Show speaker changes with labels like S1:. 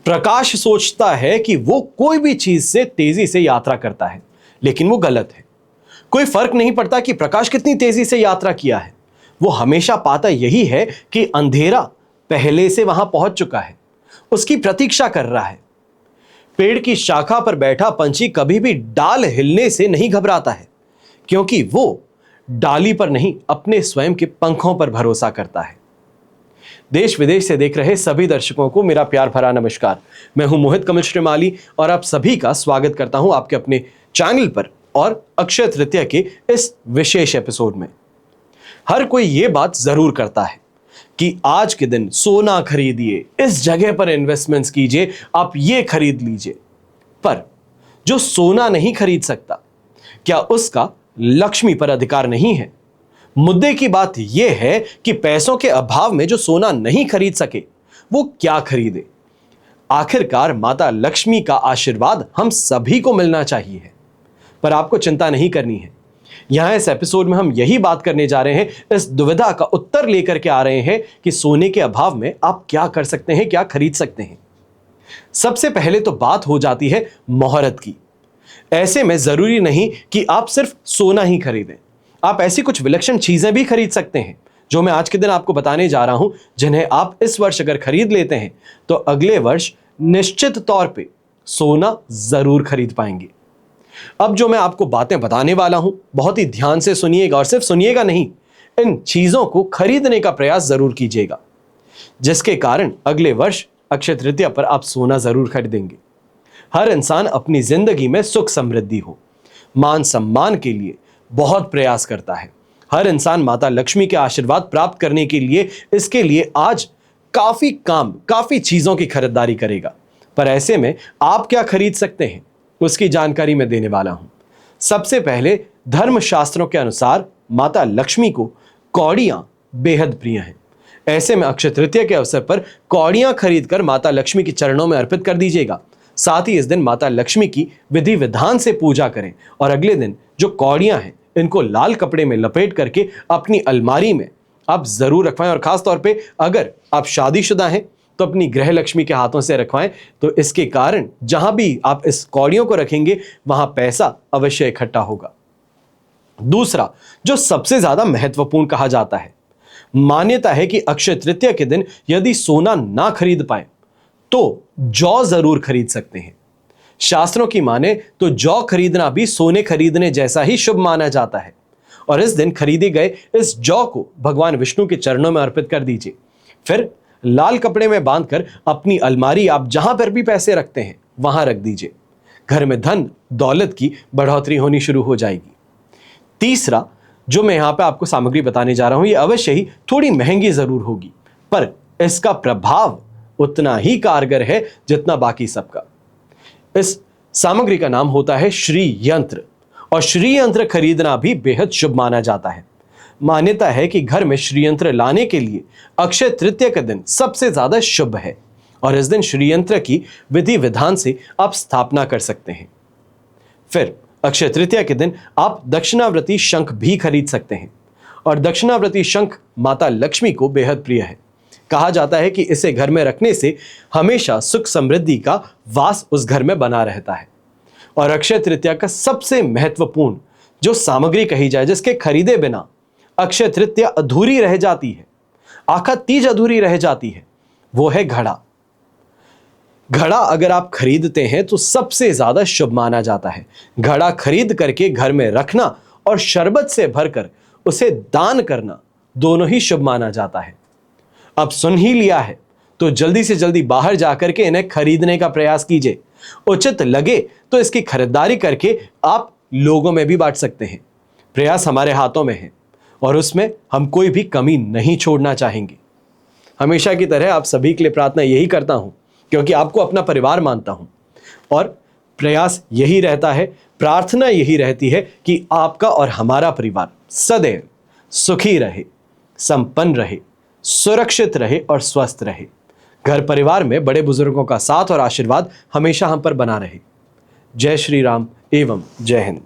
S1: प्रकाश सोचता है कि वो कोई भी चीज से तेजी से यात्रा करता है, लेकिन वो गलत है। कोई फर्क नहीं पड़ता कि प्रकाश कितनी तेजी से यात्रा किया है, वो हमेशा पाता यही है कि अंधेरा पहले से वहां पहुंच चुका है, उसकी प्रतीक्षा कर रहा है। पेड़ की शाखा पर बैठा पंछी कभी भी डाल हिलने से नहीं घबराता है, क्योंकि वो डाली पर नहीं, अपने स्वयं के पंखों पर भरोसा करता है। देश विदेश से देख रहे सभी दर्शकों को मेरा प्यार भरा नमस्कार। मैं हूं मोहित कमल श्रीमाली और आप सभी का स्वागत करता हूं आपके अपने चैनल पर और अक्षय तृतीया के इस विशेष एपिसोड में। हर कोई ये बात जरूर करता है कि आज के दिन सोना खरीदिए, इस जगह पर इन्वेस्टमेंट्स कीजिए, आप ये खरीद लीजिए। पर जो सोना नहीं खरीद सकता, क्या उसका लक्ष्मी पर अधिकार नहीं है? मुद्दे की बात यह है कि पैसों के अभाव में जो सोना नहीं खरीद सके, वो क्या खरीदे? आखिरकार माता लक्ष्मी का आशीर्वाद हम सभी को मिलना चाहिए, पर आपको चिंता नहीं करनी है। यहां इस एपिसोड में हम यही बात करने जा रहे हैं, इस दुविधा का उत्तर लेकर के आ रहे हैं कि सोने के अभाव में आप क्या कर सकते हैं, क्या खरीद सकते हैं। सबसे पहले तो बात हो जाती है मुहूर्त की। ऐसे में जरूरी नहीं कि आप सिर्फ सोना ही खरीदें, आप ऐसी कुछ विलक्षण चीजें भी खरीद सकते हैं जो मैं आज के दिन आपको बताने जा रहा हूं, जिन्हें आप इस वर्ष अगर खरीद लेते हैं तो अगले वर्ष निश्चित तौर पे सोना जरूर खरीद पाएंगे। अब जो मैं आपको बातें बताने वाला हूं, बहुत ही ध्यान से सुनिएगा और सिर्फ सुनिएगा नहीं, इन चीजों को खरीदने का प्रयास जरूर कीजिएगा, जिसके कारण अगले वर्ष अक्षय तृतीया पर आप सोना जरूर खरीदेंगे। हर इंसान अपनी जिंदगी में सुख समृद्धि हो, मान सम्मान के लिए बहुत प्रयास करता है। हर इंसान माता लक्ष्मी के आशीर्वाद प्राप्त करने के लिए इसके लिए आज काफी चीजों की खरीदारी करेगा। पर ऐसे में आप क्या खरीद सकते हैं, उसकी जानकारी मैं देने वाला हूं। सबसे पहले धर्मशास्त्रों के अनुसार माता लक्ष्मी को कौड़ियां बेहद प्रिय हैं। ऐसे में अक्षय तृतीया के अवसर पर कौड़ियां खरीदकर माता लक्ष्मी के चरणों में अर्पित कर दीजिएगा। साथ ही इस दिन माता लक्ष्मी की विधि विधान से पूजा करें और अगले दिन जो कौड़ियां हैं इनको लाल कपड़े में लपेट करके अपनी अलमारी में आप जरूर रखवाएं। और खास तौर पे अगर आप शादीशुदा हैं तो अपनी गृह लक्ष्मी के हाथों से रखवाएं, तो इसके कारण जहां भी आप इस कौड़ियों को रखेंगे वहां पैसा अवश्य इकट्ठा होगा। दूसरा, जो सबसे ज्यादा महत्वपूर्ण कहा जाता है, मान्यता है कि अक्षय तृतीया के दिन यदि सोना ना खरीद पाए तो जौ जरूर खरीद सकते हैं। शास्त्रों की माने तो जौ खरीदना भी सोने खरीदने जैसा ही शुभ माना जाता है और इस दिन खरीदे गए इस जौ को भगवान विष्णु के चरणों में अर्पित कर दीजिए। फिर लाल कपड़े में बांधकर अपनी अलमारी आप जहां पर भी पैसे रखते हैं वहां रख दीजिए। घर में धन दौलत की बढ़ोतरी होनी शुरू हो जाएगी। तीसरा, जो मैं यहां पे आपको सामग्री बताने जा रहा हूं, यह अवश्य ही थोड़ी महंगी जरूर होगी, पर इसका प्रभाव उतना ही कारगर है जितना बाकी सबका। इस सामग्री का नाम होता है श्री यंत्र और श्री यंत्र खरीदना भी बेहद शुभ माना जाता है। मान्यता है कि घर में श्री यंत्र लाने के लिए अक्षय तृतीया का दिन सबसे ज्यादा शुभ है और इस दिन श्री यंत्र की विधि विधान से आप स्थापना कर सकते हैं। फिर अक्षय तृतीया के दिन आप दक्षिणावर्ती शंख भी खरीद सकते हैं और दक्षिणावर्ती शंख माता लक्ष्मी को बेहद प्रिय है। कहा जाता है कि इसे घर में रखने से हमेशा सुख समृद्धि का वास उस घर में बना रहता है। और अक्षय तृतीया का सबसे महत्वपूर्ण जो सामग्री कही जाए, जिसके खरीदे बिना अक्षय तृतीया अधूरी रह जाती है, आखा तीज अधूरी रह जाती है, वो है घड़ा। घड़ा अगर आप खरीदते हैं तो सबसे ज्यादा शुभ माना जाता है। घड़ा खरीद करके घर में रखना और शरबत से भरकर उसे दान करना दोनों ही शुभ माना जाता है। अब सुन ही लिया है तो जल्दी से जल्दी बाहर जाकर के इन्हें खरीदने का प्रयास कीजिए। उचित लगे तो इसकी खरीदारी करके आप लोगों में भी बांट सकते हैं। प्रयास हमारे हाथों में है और उसमें हम कोई भी कमी नहीं छोड़ना चाहेंगे। हमेशा की तरह आप सभी के लिए प्रार्थना यही करता हूं, क्योंकि आपको अपना परिवार मानता हूं और प्रयास यही रहता है, प्रार्थना यही रहती है कि आपका और हमारा परिवार सदैव सुखी रहे, संपन्न रहे, सुरक्षित रहे और स्वस्थ रहे। घर परिवार में बड़े बुजुर्गों का साथ और आशीर्वाद हमेशा हम पर बना रहे। जय श्री राम एवं जय हिंद।